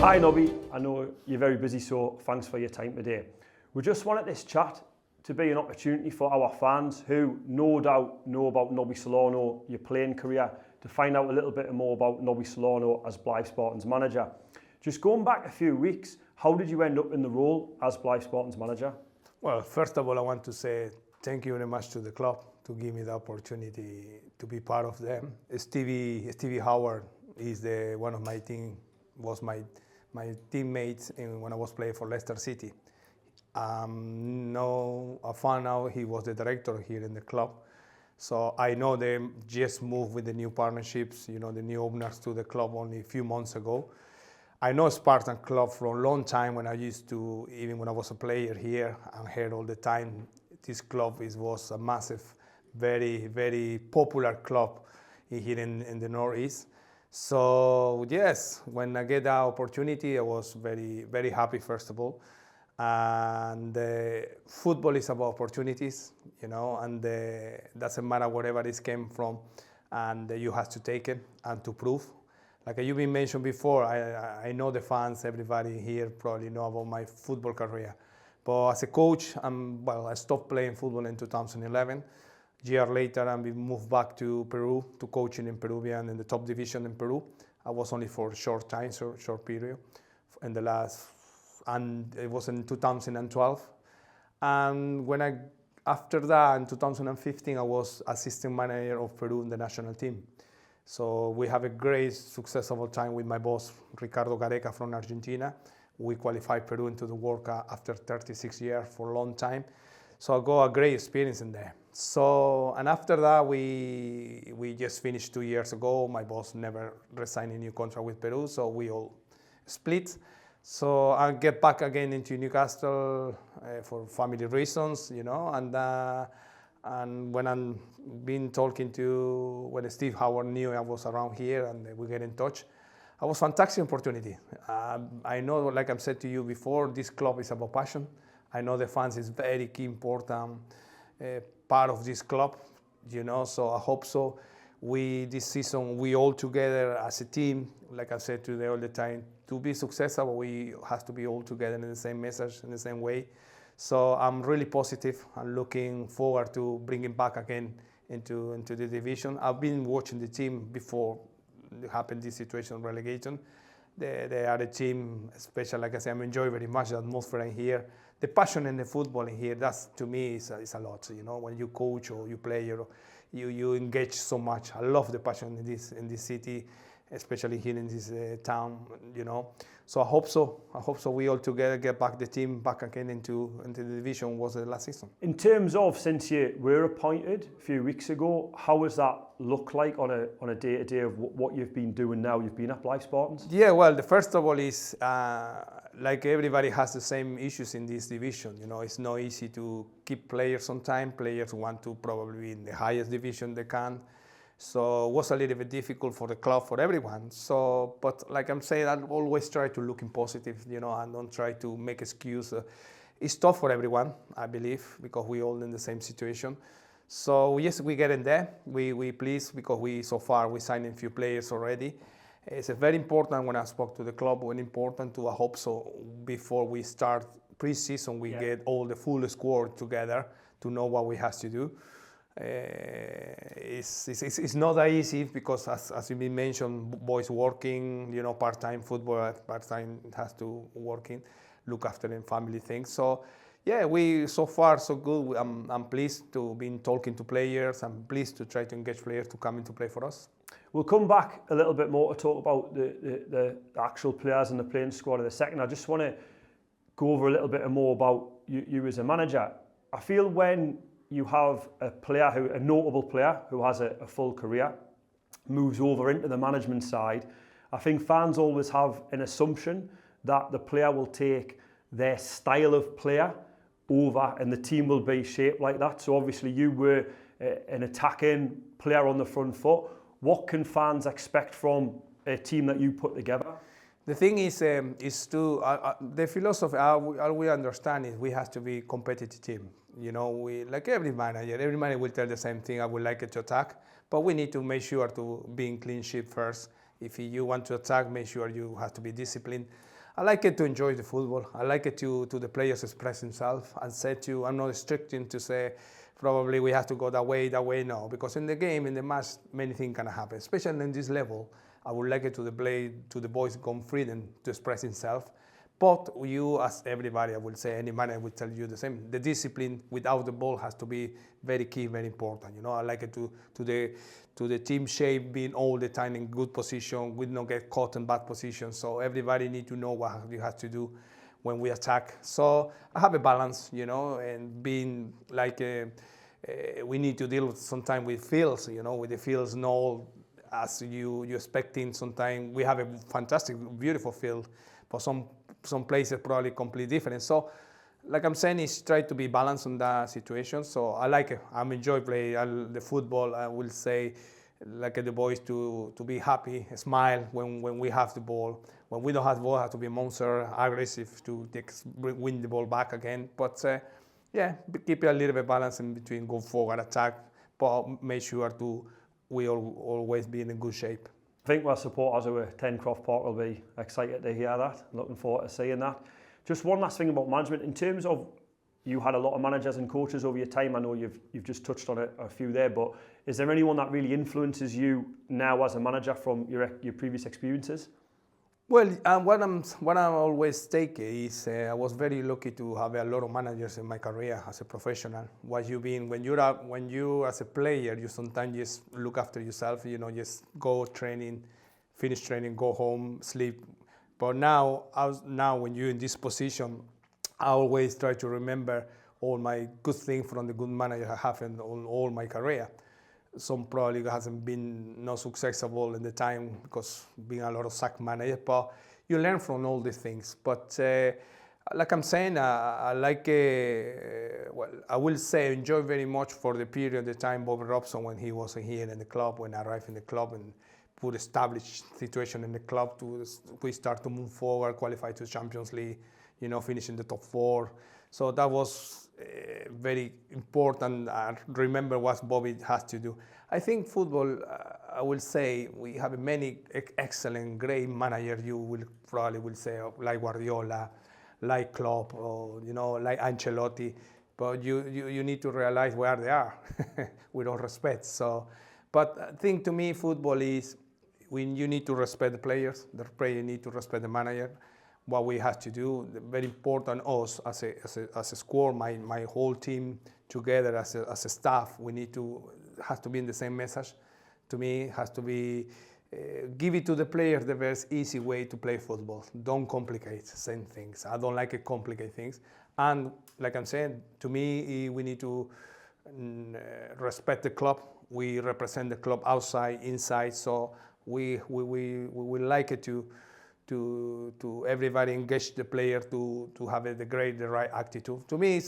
Hi Nobby, I know you're very busy, so thanks for your time today. We just wanted this chat to be an opportunity for our fans who no doubt know about Nobby Solano, your playing career, to find out a little bit more about Nobby Solano as Blyth Spartans manager. Just going back a few weeks, how did you end up in the role as Blyth Spartans manager? Well, first of all, I want to say thank you very much to the club to give me the opportunity to be part of them. Stevie Howard is one of my team, was my teammates when I was playing for Leicester City. No, I found out he was the director here in the club. So I know they just moved with the new partnerships, the new owners to the club only a few months ago. I know Spartan Club for a long time when I used to, even when I was a player here, I heard all the time, this club was a massive, very, very popular club here in the Northeast. So yes, when I get that opportunity, I was very, very happy, first of all. And football is about opportunities, and doesn't matter wherever it came from, and you have to take it and to prove. Like you've been mentioned before, I know the fans, everybody here probably know about my football career. But as a coach, I stopped playing football in 2011. A year later, I moved back to Peru to coaching in Peruvian in the top division in Peru. I was only for a short time, short period, and it was in 2012. And after that, in 2015, I was assistant manager of Peru in the national team. So we have a great successful time with my boss, Ricardo Gareca from Argentina. We qualified Peru into the World Cup after 36 years for a long time. So I got a great experience in there. So, and after that, we just finished 2 years ago. My boss never resigned a new contract with Peru, so we all split. So I get back again into Newcastle for family reasons, and when I'm been talking when Steve Howard knew I was around here and we get in touch, it was a fantastic opportunity. I know, like I've said to you before, this club is about passion. I know the fans is very key, important part of this club, so I hope so. This season, we all together as a team, like I said to you all the time, to be successful, we have to be all together in the same message, in the same way. So I'm really positive. I'm looking forward to bringing back again into the division. I've been watching the team before it happened, this situation of relegation. They are a team, especially, like I say, I'm enjoying very much the atmosphere in here. The passion in the football in here, that's to me is a lot. When you coach or you play, you engage so much. I love the passion in this city, especially here in this town. So I hope so. I hope so. We all together get back the team back again into the division. Was the last season. In terms of, since you were appointed a few weeks ago, how does that look like on a day-to-day of what you've been doing now? You've been at Blyth Spartans. Yeah, well, the first of all is like everybody has the same issues in this division. It's not easy to keep players on time. Players want to probably be in the highest division they can. So it was a little bit difficult for the club, for everyone. So, but like I'm saying, I always try to look in positive, and don't try to make excuse. It's tough for everyone, I believe, because we all in the same situation. So yes, we get in there. We pleased because so far we signed a few players already. It's very important when I spoke to the club, when important to, I hope so, before we start pre-season, we get all the full squad together to know what we have to do. It's not that easy because, as you mentioned, boys working, part-time football, part-time has to working, look after them family things. So yeah, so far so good. I'm pleased to be talking to players. I'm pleased to try to engage players to come into play for us. We'll come back a little bit more to talk about the actual players and the playing squad in a second. I just want to go over a little bit more about you as a manager. I feel when you have a notable player who has a full career, moves over into the management side, I think fans always have an assumption that the player will take their style of player over and the team will be shaped like that. So obviously you were an attacking player on the front foot. What can fans expect from a team that you put together? The thing is the philosophy, all we understand is we have to be competitive team. We, like every manager will tell the same thing. I would like it to attack, but we need to make sure to be in clean sheet first. If you want to attack, make sure you have to be disciplined. I like it to enjoy the football. I like it to the players express themselves and say to, I'm not restricting to say, probably we have to go that way, no. Because in the game, in the match, many things can happen, especially in this level. I would like it to the boys come freedom to express himself. But you, as everybody, I would say, any man, I would tell you the same. The discipline without the ball has to be very key, very important. You know, I like it to the team shape being all the time in good position. We don't get caught in bad position. So everybody need to know what you have to do when we attack. So I have a balance, you know, and being like we need to deal sometimes with fields, you know, with the fields not all as you expecting. Sometimes we have a fantastic, beautiful field, but some places probably completely different. So, like I'm saying, is try to be balanced on that situation. So I like it. I'm enjoy playing the football. I will say, like the boys to be happy, smile when we have the ball. When we don't have the ball, have to be monster, aggressive to win the ball back again. But yeah, keep it a little bit balanced in between go forward, attack, but make sure we always be in a good shape. I think our supporters who are 10 Croft Park will be excited to hear that. Looking forward to seeing that. Just one last thing about management. In terms of, you had a lot of managers and coaches over your time. I know you've just touched on a few there, but is there anyone that really influences you now as a manager from your previous experiences? Well, what I always take is I was very lucky to have a lot of managers in my career as a professional. When you as a player, you sometimes just look after yourself. You know, just go training, finish training, go home, sleep. But now when you're in this position, I always try to remember all my good things from the good manager I have in all my career. Some probably hasn't been not successful in the time because being a lot of sack manager, but you learn from all these things. But like I'm saying, I like, well, I will say enjoy very much for the period, the time Bobby Robson when he was here in the club, when I arrived in the club and put established situation in the club we start to move forward, qualify to Champions League, you know, finish in the top 4. So that was very important. I remember what Bobby has to do. I think football, I will say, we have many excellent, great managers. You will probably say like Guardiola, like Klopp, or you know, like Ancelotti. But you need to realize where they are with all respect. So, but I think to me, football is when you need to respect the players need to respect the manager. What we have to do, very important, us as a squad, my whole team together as a staff, has to be in the same message. To me, has to be give it to the players the very easy way to play football. Don't complicate same things. I don't like it complicate things. And like I'm saying, to me, we need to respect the club. We represent the club outside, inside. So we like it to everybody engage the player to have the right attitude. To me,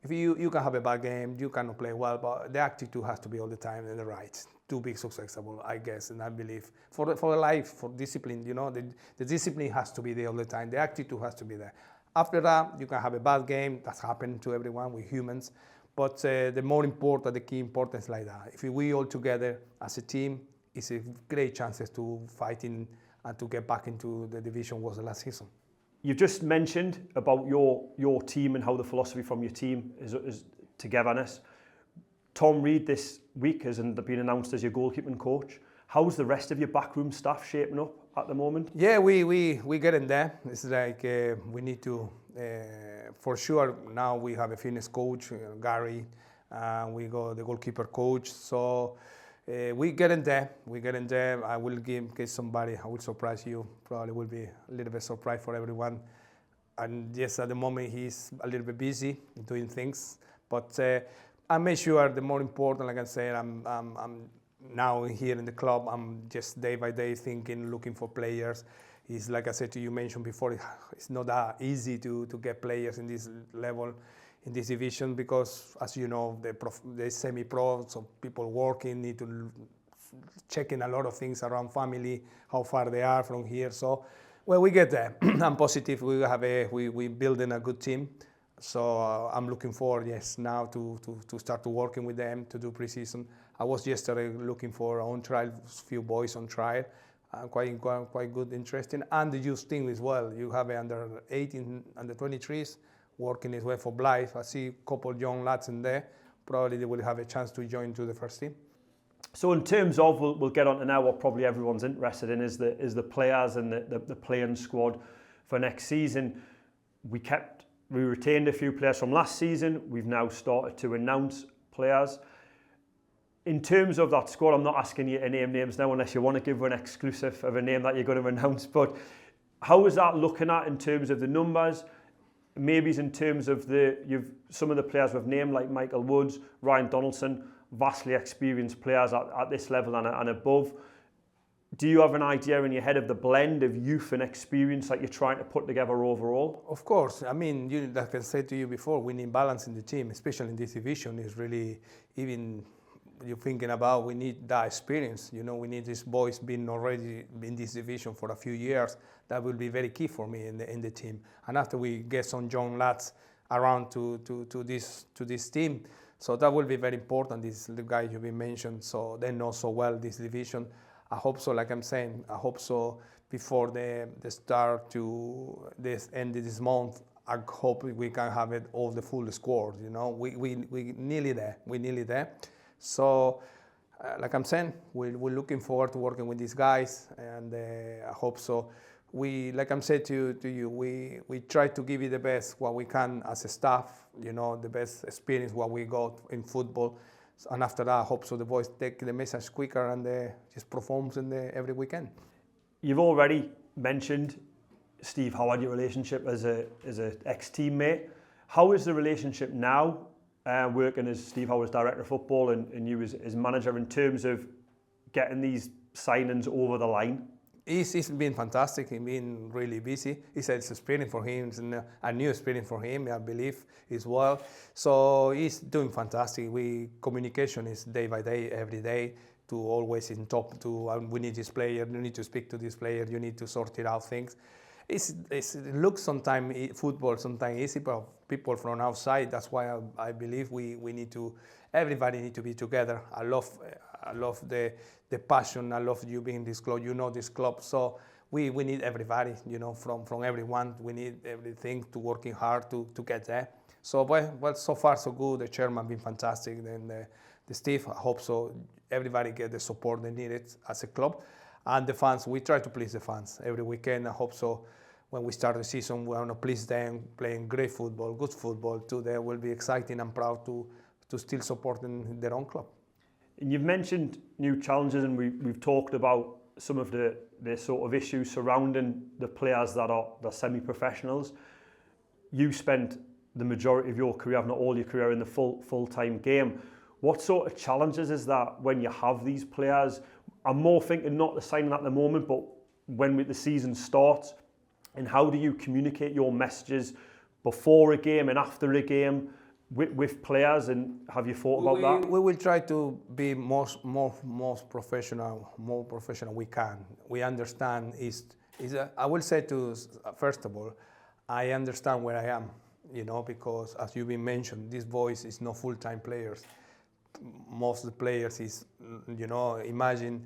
if you can have a bad game, you cannot play well, but the attitude has to be all the time in the right to be successful, I guess, and I believe for life, for discipline, you know, the discipline has to be there all the time. The attitude has to be there. After that, you can have a bad game. That's happened to everyone. We're humans, but the more important, the key importance like that. If we all together as a team, it's a great chances to fighting and to get back into the division was the last season. You've just mentioned about your team and how the philosophy from your team is togetherness. Tom Reed this week has been announced as your goalkeeping coach. How's the rest of your backroom staff shaping up at the moment? Yeah, we getting there. It's like we need to, for sure, now we have a fitness coach, Gary, we got the goalkeeper coach. So we getting there. I will give somebody, I will surprise you. Probably will be a little bit surprise for everyone. And yes, at the moment he's a little bit busy doing things. But I make sure the more important, like I said, I'm now here in the club. I'm just day by day thinking, looking for players. It's like I said to you, mentioned before, it's not that easy to get players in this level, in this division, because as you know, the semi-pro, so people working, need to checking a lot of things around family, how far they are from here. So, well, we get there. I'm positive. We building a good team. So I'm looking forward, yes, now to start to working with them to do preseason. I was yesterday looking for on trial, few boys on trial. quite good, interesting. And the youth team as well. You have under 18, under 23s working as well for Blyth. I see a couple of young lads in there. Probably they will have a chance to join to the first team. So in terms of, we'll get on to now what probably everyone's interested in is the players and the playing squad for next season. We retained a few players from last season. We've now started to announce players. In terms of that squad, I'm not asking you to name names now unless you want to give an exclusive of a name that you're going to announce, but how is that looking at in terms of the numbers? Maybe in terms of some of the players we've named like Michael Woods, Ryan Donaldson, vastly experienced players at this level and above. Do you have an idea in your head of the blend of youth and experience that you're trying to put together overall? Of course. I mean, like I said to you before, we need balance in the team, especially in this division. Is really, even you're thinking about, we need that experience. You know, we need these boys being already in this division for a few years. That will be very key for me in the team. And after we get some young lads around to this team, so that will be very important. The guys you've been mentioned, so they know so well this division. I hope so. Like I'm saying, I hope so. Before the start to this end of this month, I hope we can have it all the full squad. You know, we nearly there. We're nearly there. So, like I'm saying, we're looking forward to working with these guys, and I hope so. Like I'm saying to you, we try to give you the best what we can as a staff. You know, the best experience what we got in football, and after that, I hope so the boys take the message quicker and just performs every weekend. You've already mentioned Steve Howard, your relationship as a ex-teammate. How is the relationship now? Working as Steve Howard's director of football and you as manager, in terms of getting these signings over the line? He's been fantastic. He's been really busy. He said it's experience for him, it's a new experience for him, I believe, as well. So he's doing fantastic. Communication is day by day, every day, to always in top. We need this player, you need to speak to this player, you need to sort it out things. It looks sometimes football sometimes easy, but people from outside. That's why I believe everybody need to be together. I love the passion. I love you being this club. You know this club, so we need everybody. You know, from everyone. We need everything to working hard to get there. So well, so far so good. The chairman been fantastic. Then the Steve. I hope so. Everybody get the support they need it as a club. And the fans, we try to please the fans every weekend. I hope so. When we start the season, we want to please them, playing great football, good football too. They will be exciting and proud to still support their own club. And you've mentioned new challenges, and we've talked about some of the sort of issues surrounding the players that are the semi-professionals. You spent the majority of your career, if not all your career, in the full-time game. What sort of challenges is that when you have these players? I'm more thinking not the signing at the moment, but when the season starts, and how do you communicate your messages before a game and after a game with players? And have you thought about that? We will try to be more professional we can. We understand I will say first of all, I understand where I am, you know, because as you've been mentioned, these boys is not full-time players. Most of the players is, you know, imagine,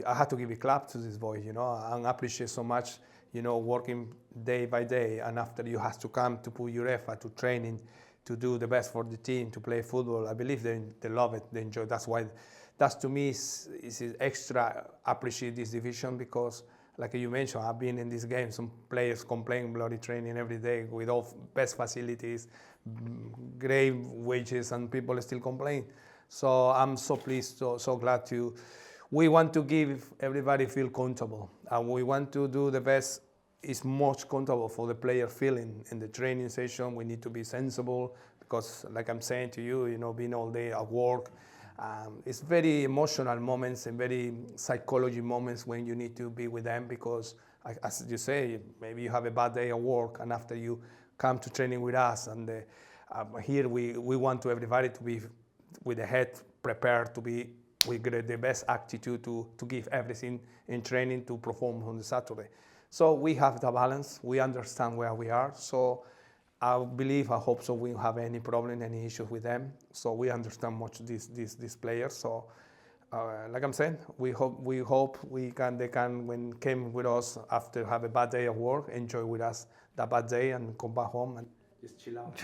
I had to give a clap to this boy, you know, and appreciate so much, you know, working day by day, and after you have to come to put your effort to training, to do the best for the team, to play football. I believe they love it, they enjoy it. That's to me is extra appreciate this division, because like you mentioned, I've been in this game, some players complain bloody training every day with all best facilities, great wages, and people still complain. So I'm so pleased, so glad we want to give everybody feel comfortable, and we want to do the best is most comfortable for the player feeling in the training session. We need to be sensible, because like I'm saying to you, you know, being all day at work, it's very emotional moments and very psychology moments when you need to be with them, because as you say, maybe you have a bad day at work, and after you come to training with us, and here we want everybody to be with the head prepared to be with the best attitude to give everything in training to perform on the Saturday. So we have the balance. We understand where we are. So I hope so we don't have any problem, any issues with them. So we understand much these players. So Like I'm saying, we hope they can when came with us after have a bad day of work, enjoy with us that bad day and come back home and just chill out.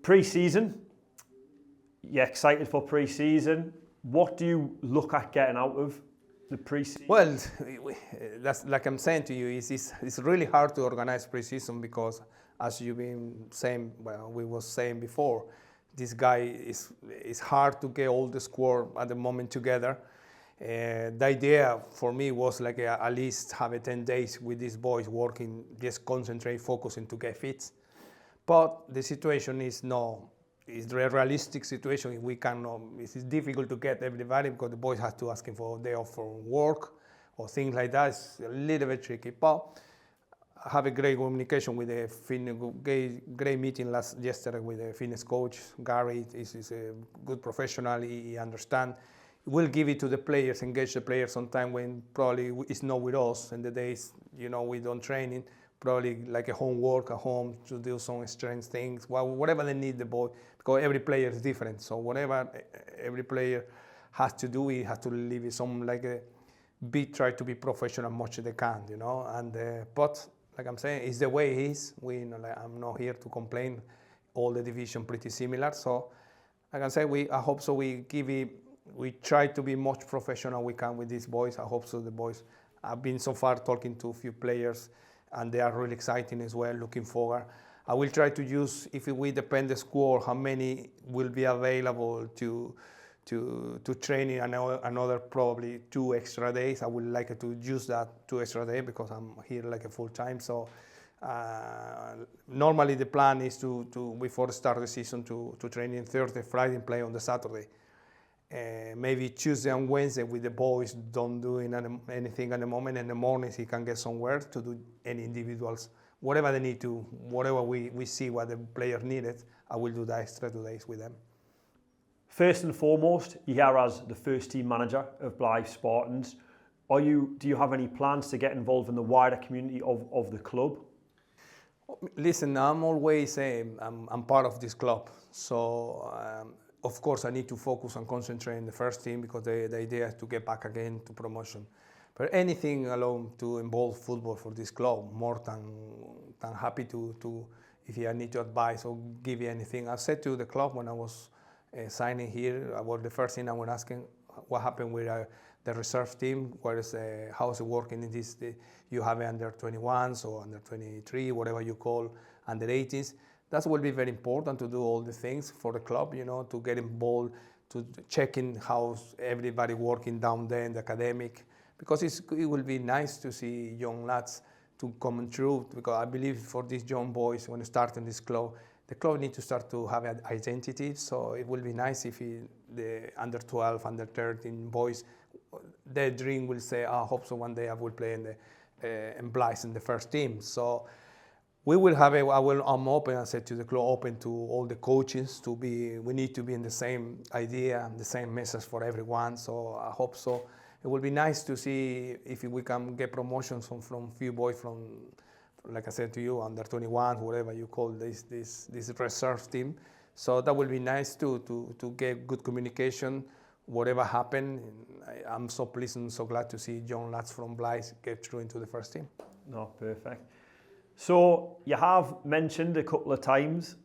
Pre-season, you excited for pre-season? What do you look at getting out of the pre-season? Well, that's like I'm saying to you, it's really hard to organize pre-season because, as you've been saying, well, we was saying before, this guy is hard to get all the squad at the moment together. The idea for me was like at least have 10 days with these boys working, just concentrate, focusing to get fit. But the situation is it's a realistic situation. We cannot. It's difficult to get everybody because the boys have to ask him for a day off from work or things like that. It's a little bit tricky. But I have a great communication with the great meeting yesterday with the fitness coach. Gary is a good professional. He understands. We'll give it to the players, engage the players sometime when probably it's not with us and the days, we don't training. Probably like a homework at home to do some strength things, whatever they need the boy, because every player is different. So whatever every player has to do, he has to leave it some try to be professional as much as they can, And but like I'm saying, it's the way it is. I'm not here to complain. All the division pretty similar. So like I say, I hope so. We try to be much professional we can with these boys. I hope so. The boys. I've been so far talking to a few players, and they are really exciting as well. Looking forward. I will try to use, if we depend the squad, how many will be available to train in another probably 2 extra days. I would like to use that 2 extra days because I'm here like a full time. So normally the plan is to before the start of the season to train in Thursday, Friday, and play on the Saturday. Maybe Tuesday and Wednesday with the boys don't do anything at the moment. In the mornings he can get somewhere to do any individuals, whatever they need to, whatever we see what the player needed. I will do the extra 2 days with them. First and foremost, you're here as the first team manager of Blyth Spartans. Do you have any plans to get involved in the wider community of the club? Listen, I'm always I'm part of this club, so of course I need to focus and concentrate in the first team because the idea is to get back again to promotion. But anything alone to involve football for this club, more than happy to if I need to advise or give you anything. I said to the club when I was signing here, the first thing I was asking, what happened with the reserve team? How's it working in this? You have under 21s or under 23, whatever you call, under 80s. That will be very important to do all the things for the club, to get involved, to checking how everybody working down there in the academic, because it will be nice to see young lads to come through, because I believe for these young boys, when starting this club, the club needs to start to have an identity. So it will be nice if the under 12, under 13 boys, their dream will say, I hope so one day I will play in Blyth in the first team. So we will have I'm open, I said to the club, open to all the coaches we need to be in the same idea, the same message for everyone. So I hope so. It will be nice to see if we can get promotions from few boys from, like I said to you, under 21, whatever you call this reserve team. So that will be nice to get good communication, whatever happened. I'm so pleased and so glad to see young lads from Blyth get through into the first team. No, perfect. So you have mentioned a couple of times,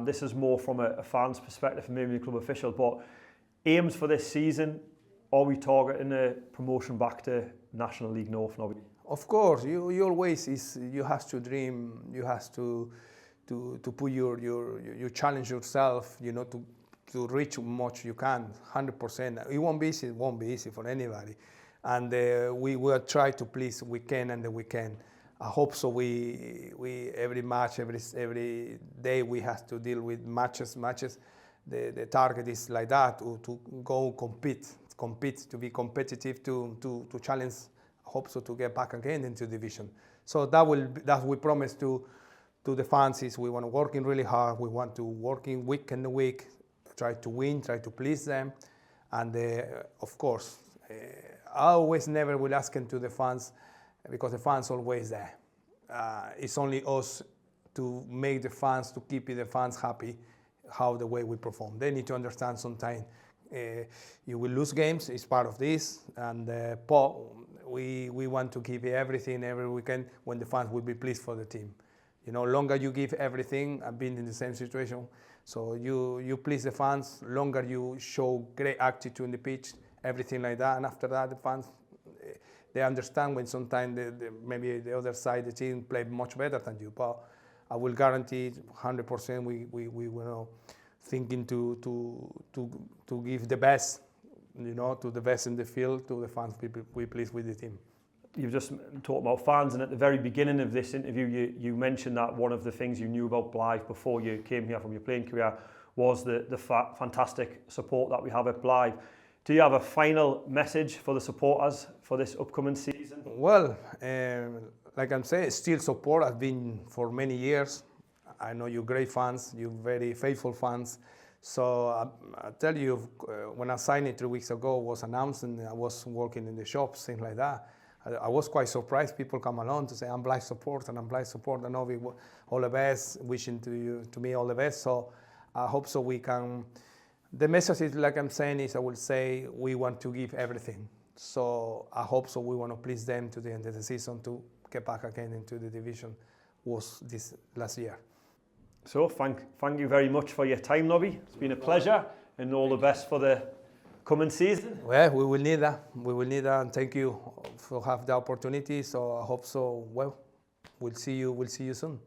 this is more from a fan's perspective and maybe the club official, but aims for this season, are we targeting a promotion back to National League North, Nobby? Of course, you always you have to dream, you have to put you challenge yourself, to reach much you can, 100%. It won't be easy for anybody, and we will try to please we can and we can. I hope so. We every match, every day we have to deal with matches. The target is like that to go compete, to be competitive, to challenge. I hope so to get back again into division. So that we promise to the fans is we want to working really hard. We want to working week and week, try to win, try to please them, and of course, I always never will ask to the fans, because the fans always there. It's only us to make the fans, to keep the fans happy, how the way we perform. They need to understand sometimes You will lose games, it's part of this, and but we want to give everything every weekend when the fans will be pleased for the team. You know, longer you give everything, I've been in the same situation, so you please the fans, longer you show great attitude on the pitch, everything like that, and after that the fans, they understand when sometimes maybe the other side, the team play much better than you, but I will guarantee 100% we will thinking to give the best, you know, to the best in the field, to the fans we pleased with the team. You've just talked about fans, and at the very beginning of this interview, you mentioned that one of the things you knew about Blyth before you came here from your playing career was the fantastic support that we have at Blyth. Do you have a final message for the supporters for this upcoming season? Well, like I'm saying, still support has been for many years. I know you're great fans, you're very faithful fans. So I tell you, when I signed it 3 weeks ago, was announced, and I was working in the shops, things like that. I was quite surprised. People come along to say, I'm Blyth support, and I'm Blyth support, and Nobby, all the best, wishing to me all the best. So I hope so we can. The message is, like I'm saying, is I will say we want to give everything. So I hope so we want to please them to the end of the season to get back again into the division was this last year. So thank you very much for your time, Nobby. It's been a pleasure, and all the best for the coming season. Well, we will need that. We will need that, and thank you for have the opportunity. So I hope so. Well, we'll see you soon.